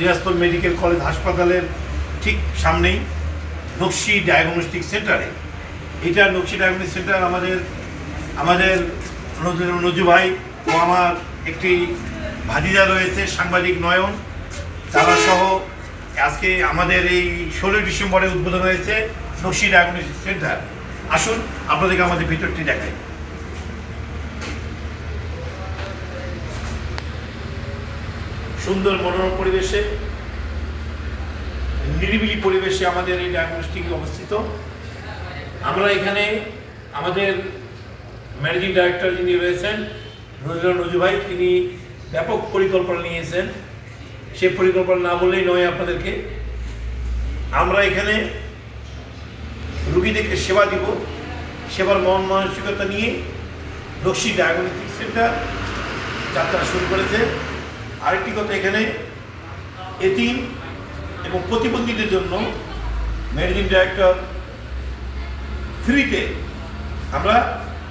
Dinajpur medical college হাসপাতালের ঠিক সামনেই নকশি ডায়াগনস্টিক সেন্টারে। এটা নকশি ডায়াগনস্টিক সেন্টার আমাদের নজু ভাই ও আমার একটি ভাতিজা রয়েছে সাংবাদিক নয়ন, তারা সহ আজকে আমাদের এই 16 ডিসেম্বরে উদ্বোধন হয়েছে নকশি ডায়াগনস্টিক সেন্টার। আসুন আপনাদেরকে আমাদের ভিতরটি দেখাই। সুন্দর মনোরম পরিবেশে, নিরিবিলি পরিবেশে আমাদের এই ডায়াগনস্টিক অবস্থিত। আমরা এখানে আমাদের ম্যানেজিং ডাইরেক্টর যিনি রয়েছেন নজু ভাই, তিনি ব্যাপক পরিকল্পনা নিয়েছেন। সে পরিকল্পনা না বললেই নয় আপনাদেরকে। আমরা এখানে রুগীদেরকে সেবা দিব, সেবার মন মানসিকতা নিয়ে নকশি ডায়াগনস্টিক সেন্টার যাত্রা শুরু করেছে। আরেকটি কথা, এখানে এতিম এবং প্রতিবন্ধীদের জন্য ম্যানেজিং ডাইরেক্টর ফ্রিতে আমরা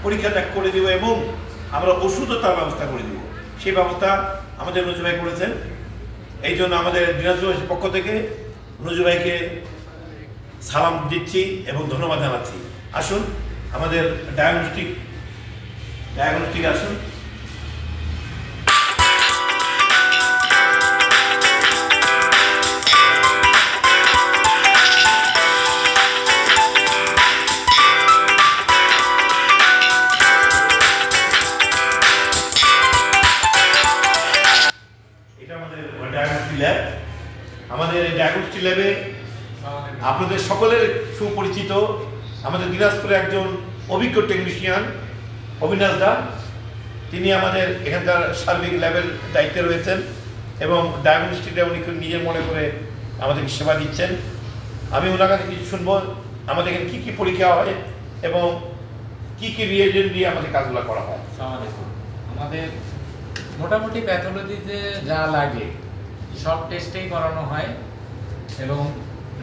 পরীক্ষাটা করে দেব এবং আমরা ওষুধও তার ব্যবস্থা করে দেব। সেই ব্যবস্থা আমাদের নজু ভাই করেছেন। এই জন্য আমাদের দিনাজপুরের পক্ষ থেকে নজু ভাইকে সালাম দিচ্ছি এবং ধন্যবাদ জানাচ্ছি। আসুন আমাদের ডায়াগনস্টিক আসুন। আমাদের এই ডায়াগনস্টিক ল্যাবে আপনাদের সকলের সুপরিচিত আমাদের দিনাজপুরে একজন অভিজ্ঞ টেকনিশিয়ান অবিনাশ দা, তিনি আমাদের এখানকার সার্বিক ল্যাবের দায়িত্বে রয়েছেন এবং ডায়াগনস্টিকটা উনি নিজের মনে করে আমাদেরকে সেবা দিচ্ছেন। আমি ওনার কাছে কিছু শুনবো, আমাদের এখানে কী কী পরীক্ষা হয় এবং কী কী রিয়েজেন্ট দিয়ে আমাদের কাজগুলো করা হয়। আমাদের মোটামুটি প্যাথোলজিতে যা লাগে সব টেস্টেই করানো হয় এবং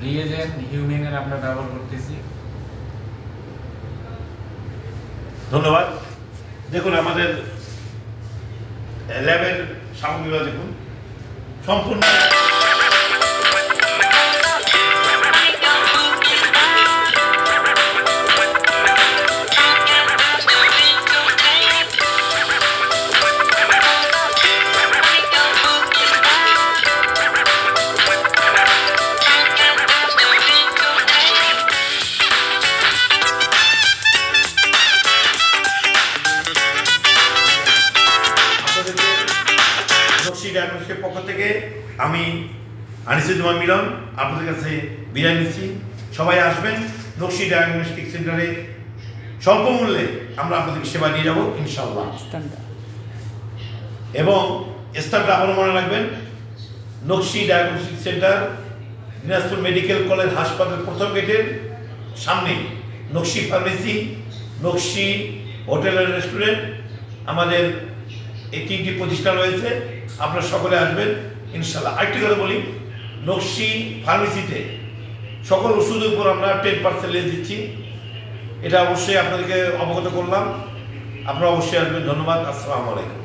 রিয়েজেন্ট হিউম্যানের আমরা ব্যবহার করতেছি। ধন্যবাদ। দেখুন আমাদের ল্যাবের সামগ্রীগুলো দেখুন, সম্পূর্ণ ডায়াগনস্টিকের পক্ষ থেকে আমি আনিসুজ্জামান মিলন আপনাদের কাছে বিদায় নিচ্ছি। সবাই আসবেন নকশি ডায়াগনস্টিক সেন্টারে, স্বল্প মূল্যে আমরা আপনাদেরকে সেবা দিয়ে যাব ইনশাআল্লাহ। এবং স্থানটা আবারও মনে রাখবেন, নকশি diagnostic centre Dinajpur medical college হাসপাতাল প্রথম গেটের সামনে নকশি ফার্মেসি, নকশি হোটেল অ্যান্ড রেস্টুরেন্ট, আমাদের এই 3টি প্রতিষ্ঠান রয়েছে। আপনারা সকলে আসবেন ইনশাআল্লাহ। আরেকটি কথা বলি, নকশি ফার্মেসিতে সকল ওষুধের উপর আমরা 10% লেস দিচ্ছি। এটা অবশ্যই আপনাদেরকে অবগত করলাম। আপনারা অবশ্যই আসবেন। ধন্যবাদ। আসসালামু আলাইকুম।